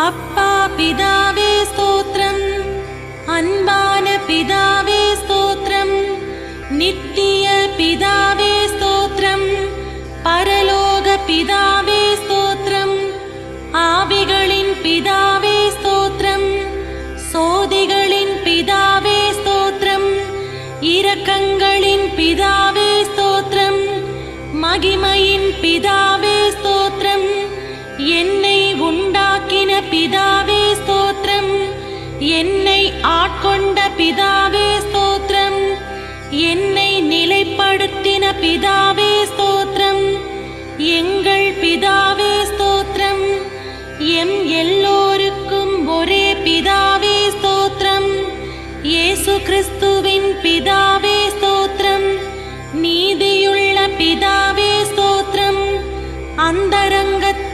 அப்பா பிதாவே ஸ்தோத்திரம், அன்பான பிதாவே ஸ்தோத்திரம், நித்திய பிதாவே ஸ்தோத்திரம், பரலோக பிதாவே ஸ்தோத்திரம், ஆவிகளின் பிதாவே ஸ்தோத்திரம், சோதிகளின் பிதாவே ஸ்தோத்திரம், இரக்கங்களின் பிதாவே ஸ்தோத்திரம், மகிமையின் பிதாவே ஸ்தோத்திரம், என்னை உண்டாக்கின பிதாவே ஸ்தோத்திரம், என்னை ஆட்கொண்ட பிதாவே ஸ்தோத்திரம், என்னை நிலைப்படுத்தின பிதாவே ஸ்தோத்திரம், எங்கள் பிதாவே ஸ்தோத்திரம், எம் எல்லோருக்கும் ஒரே பிதாவே ஸ்தோத்திரம், இயேசு கிறிஸ்துவின் பிதாவே ஸ்தோத்திரம், நீதியுள்ள பிதாவே ஸ்தோத்திரம், அந்த